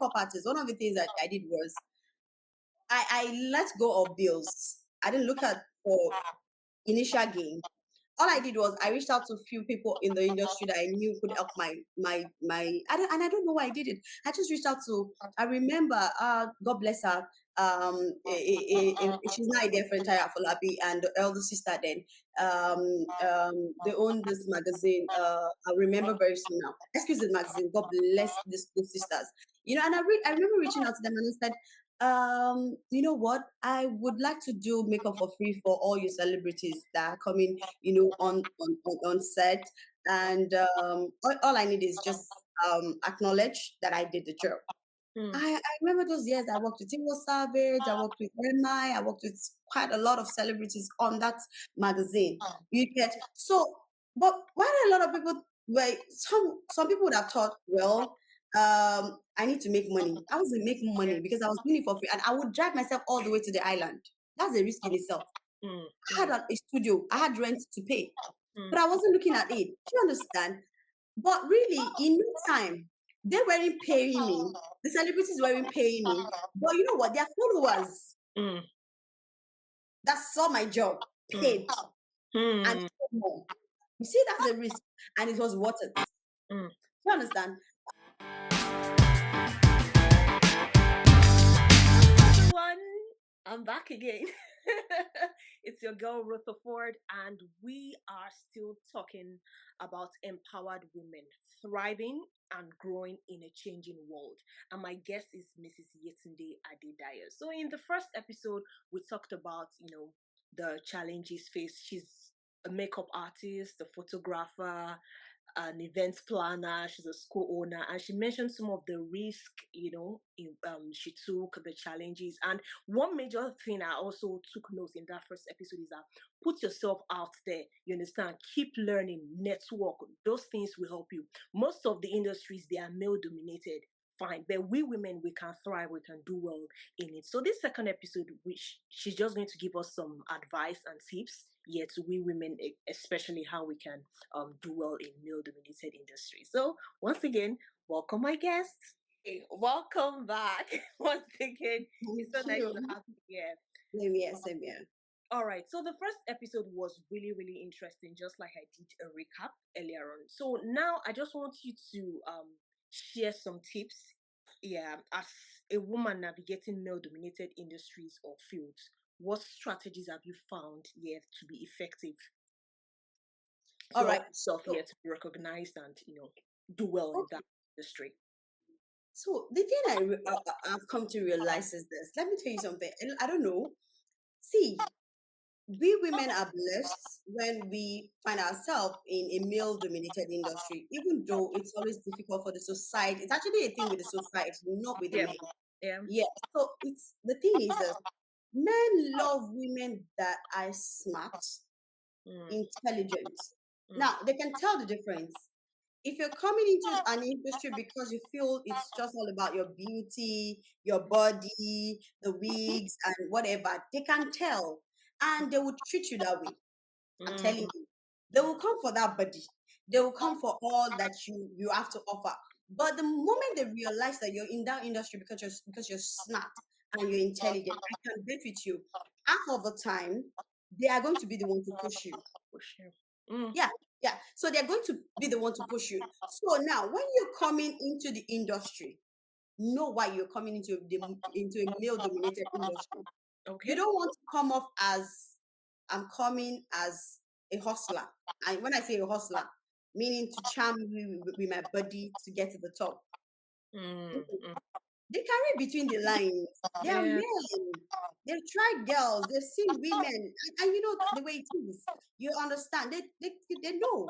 makeup artist, one of the things that I did was I let go of bills. I didn't look at for initial gain. All I did was I reached out to a few people in the industry that I knew could help and I don't know why I did it. I just reached out to, I remember, God bless her, she's now a dear friend, Taya Afolabi, and the elder sister then, they own this magazine, I remember very soon now, excuse the magazine, God bless these sisters, and I remember reaching out to them and I said, you know what? I would like to do makeup for free for all your celebrities that are coming, on set. And all I need is just acknowledge that I did the job. I remember those years I worked with Timo Savage, I worked with MI, I worked with quite a lot of celebrities on that magazine. You get so, but why do a lot of people, well, some people would have thought, well, I need to make money. I wasn't making money because I was doing it for free, and I would drive myself all the way to the island. That's a risk in itself. I had a studio, I had rent to pay, but I wasn't looking at it. Do you understand? But really, in no time, they weren't paying me. The celebrities weren't paying me. But you know what? Their followers that saw my job paid and more. You see, that's a risk, and it was worth it. You understand? Everyone, I'm back again. It's your girl Rutherford, and we are still talking about empowered women thriving and growing in a changing world. And my guest is Mrs. Yetunde Adedayo. So in the first episode, we talked about the challenges faced. She's a makeup artist, a photographer, an event planner, she's a school owner, and she mentioned some of the risk, she took, the challenges. And one major thing I also took notes in that first episode is that put yourself out there, you understand, keep learning, network, those things will help you. Most of the industries, they are male dominated, fine, but we women, we can thrive, we can do well in it. So this second episode, which she's just going to give us some advice and tips, to we women, especially how we can do well in male dominated industry. So once again, welcome my guest. Hey, welcome back. Once again, it's so nice to have you here. Same here. All right, so the first episode was really, really interesting, just like I did a recap earlier on. So now I just want you to share some tips, as a woman navigating male-dominated industries or fields. What strategies have you found to be effective? All right, yourself to be recognized and do well in that industry. So the thing I've come to realize is this. Let me tell you something. I don't know. See, we women are blessed when we find ourselves in a male-dominated industry, even though it's always difficult for the society. It's actually a thing with the society, not with the men. Yeah. So it's the thing is that men love women that are smart, intelligent. Now they can tell the difference. If you're coming into an industry because you feel it's just all about your beauty, your body, the wigs, and whatever, they can tell, and they will treat you that way. I'm telling you, they will come for that body. They will come for all that you have to offer. But the moment they realize that you're in that industry because you're smart and you're intelligent, I can bet with you, half of the time they are going to be the one to push you. Yeah. So they're going to be the one to push you. So now, when you're coming into the industry, know why you're coming into a male-dominated industry. Okay. You don't want to come off as I'm coming as a hustler. And when I say a hustler, meaning to charm you with my body to get to the top. They carry between the lines. They are men. They've tried girls. They've seen women. And you know the way it is. You understand. They know.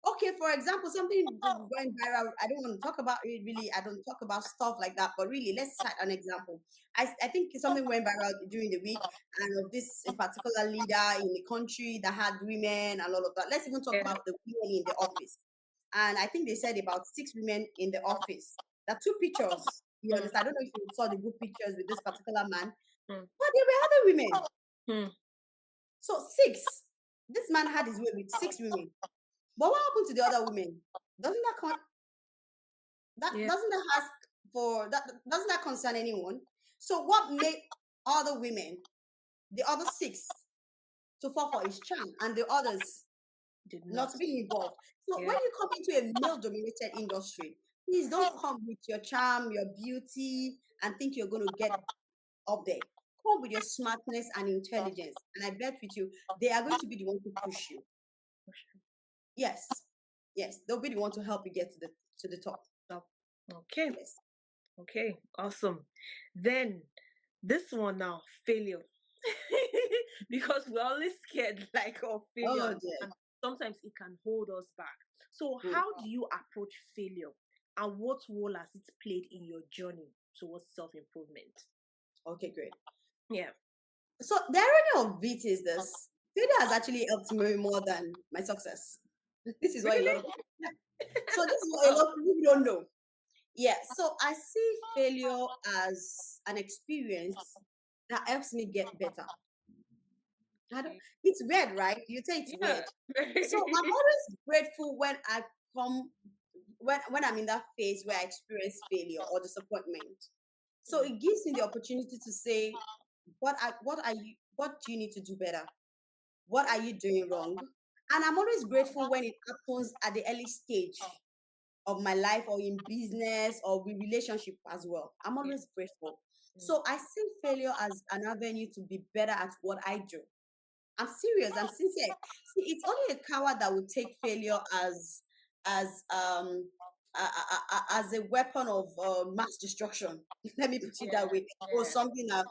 Okay, for example, something going viral. I don't want to talk about it really. I don't talk about stuff like that. But really, let's cite an example. I think something went viral during the week, and of this in particular leader in the country that had women and all of that. Let's even talk about the women in the office. And I think they said about 6 women in the office. There are 2 pictures. You understand? I don't know if you saw the good pictures with this particular man, but there were other women. So 6. This man had his way with 6 women. But what happened to the other women? Doesn't that doesn't that ask for that, doesn't that concern anyone? So what made other women, the other six, to fall for his charm and the others Did not not. to be involved? So Yeah. when you come into a male-dominated industry, please don't come with your charm, your beauty, and think you're going to get up there. Come with your smartness and intelligence, and I bet with you, they are going to be the one to push you. Yes, yes, they'll be the one to help you get to the top. So, okay. Yes. Okay. Awesome. Then this one now, failure. Because we're always scared like of failure, Oh and dear. sometimes it can hold us back. So Hmm. how do you approach failure, and what role has it played in your journey towards self-improvement? Okay, great. Yeah. So the irony of it is this: failure has actually helped me more than my success. This is what a lot Really? of people. Yeah. So this is what a Oh, lot of people don't know. Yeah. So I see failure as an experience that helps me get better. I don't. okay. It's weird, right? You say it's Yeah. weird. So I'm always grateful when I come when I'm in that phase where I experience failure or disappointment. So Mm, it gives me the opportunity to say, what do you need to do better? What are you doing wrong? And I'm always grateful when it happens at the early stage of my life or in business or with relationship as well. I'm yeah. always grateful. Mm, So I see failure as an avenue to be better at what I do. I'm serious. I'm sincere. See, it's only a coward that would take failure as as a weapon of mass destruction. Let me put it that yeah. way. Or Yeah. something that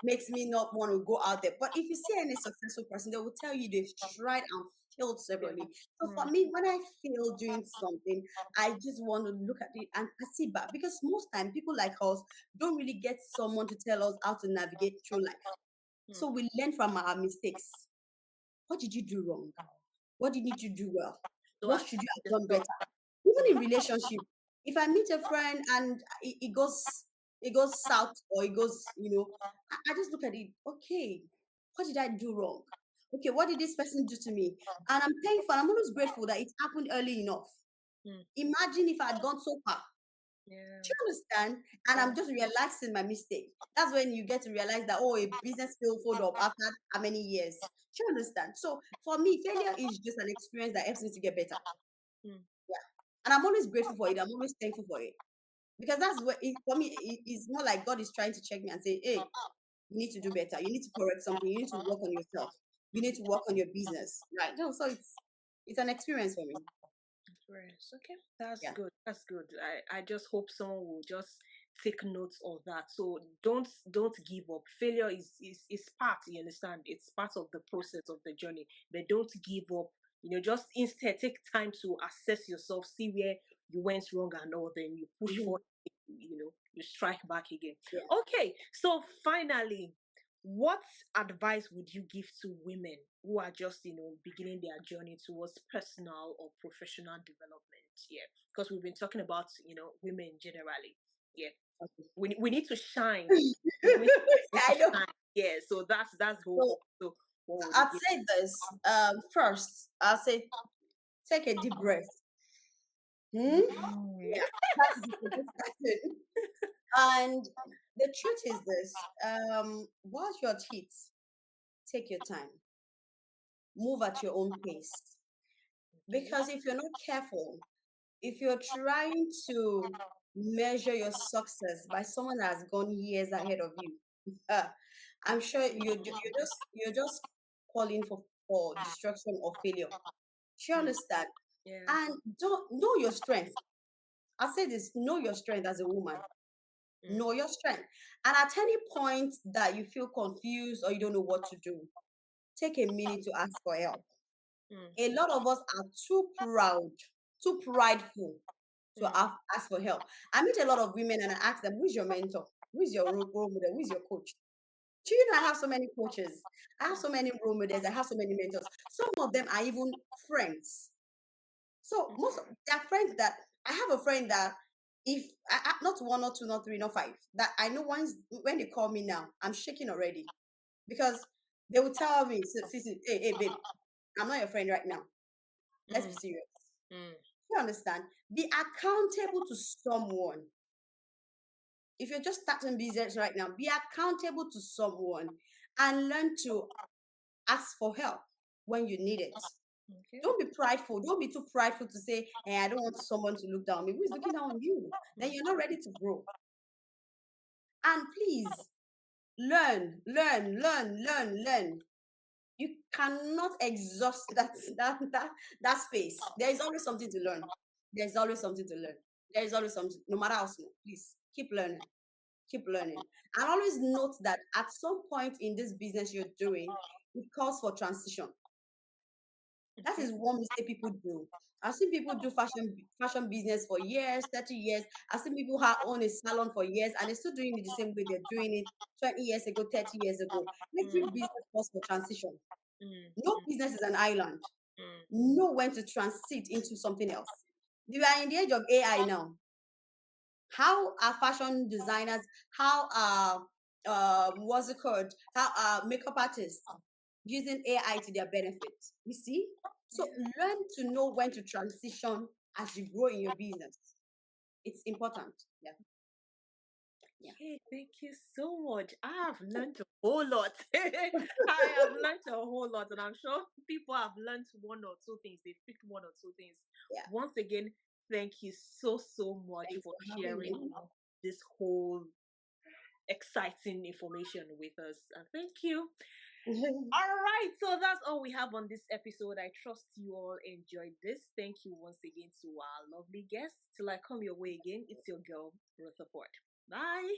makes me not want to go out there. But if you see any successful person, they will tell you they've tried and failed Yeah. severally. So Mm, for me, when I fail doing something, I just want to look at it and I sit back because most time people like us don't really get someone to tell us how to navigate through life. mm. So we learn from our mistakes. What did you do wrong? What did you do well? So What assess should you have done yourself. better? Even Mm, in relationship, if I meet a friend and it goes south or it goes, I just look at it. Okay, what did I do wrong? Okay, what did this person do to me? And I'm thankful. I'm always grateful that it happened early enough. mm. Imagine if I had gone so far. Yeah. Do you understand? And Yeah. I'm just realizing my mistake. That's when you get to realize that, oh, a business still fold up after how many years. Do you understand? So for me, failure is just an experience that helps me to get better. Mm, Yeah. And I'm always grateful for it. I'm always thankful for it. Because that's what for me, it's more like God is trying to check me and say, hey, you need to do better. You need to correct something. You need to work on yourself. You need to work on your business. Right. No, so it's an experience for me. Experience. Okay, that's Yeah. good. That's good. I just hope someone will just take notes of that. So don't give up. Failure is part. You understand? It's part of the process of the journey. But don't give up. Just instead take time to assess yourself, see where you went wrong and all. Then you push Mhm. forward. You strike back again. Yeah. Okay. So finally, what advice would you give to women who are just beginning their journey towards personal or professional development? Yeah, because we've been talking about women generally. Yeah, Okay. we need to shine. Women need to I know. shine. Yeah, so that's the whole So point. So what would you I'd give? say this. First, I'll say take a deep breath. Hmm? Mm, Yeah, that is the first starting. And the truth is this: wash your teeth. Take your time. Move at your own pace. okay. Because if you're not careful, if you're trying to measure your success by someone that has gone years ahead of you, I'm sure you're just calling for destruction or failure. Do you Mm, understand? yeah. And don't know your strength. I'll say this: know your strength as a woman. Mm, Know your strength. And at any point that you feel confused or you don't know what to do, take a minute to ask for help. mm, A lot of us are too proud, too prideful to mm, ask for help. I meet a lot of women and I ask them, who's your mentor? Who's your role model? Who's your coach? Do you know I have so many coaches? I have mm, so many role models. I have so many mentors. Some of them are even friends. So mm, most of their friends that I have a friend that if not one, not two, not three, not five, that I know once when they call me now, I'm shaking already because they will tell me, "Sissy, hey, babe, I'm not your friend right now. Let's be mm, serious." mm, You understand? Be accountable to someone. if you're just starting business right now, be accountable to someone and learn to ask for help when you need it. Okay. Don't be prideful. Don't be too prideful to say, hey, I don't want someone to look down on me. Who is looking down on you? Then you're not ready to grow. And please learn. You cannot exhaust that space. There is always something to learn. There's always something to learn. There is always something, no matter how small. Please keep learning. Keep learning. And always note that at some point in this business you're doing, it calls for transition. That Okay. is one mistake people do. I've seen people do fashion business for years, 30 years. I've seen people who own a salon for years and they're still doing it the same way they're doing it 20 years ago, 30 years ago. Every Mm, business calls for transition. mm, No business is an island. mm, Know when to transit into something else. We are in the age of AI now. How are fashion designers, how are what's it called? How are makeup artists using AI to their benefit? You see? So yeah. learn to know when to transition as you grow in your business. It's important. Yeah. Yeah. Okay, thank you so much. I have learned a whole lot. I have learned a whole lot, and I'm sure people have learned one or two things. They've picked one or two things. Yeah. Once again, thank you so, so much Thanks for for having sharing me. this whole exciting information with us. And thank you. All right, so that's all we have on this episode. I trust you all enjoyed this. Thank you once again to our lovely guests. Till I come your way again, it's your girl, Rutherford. Bye.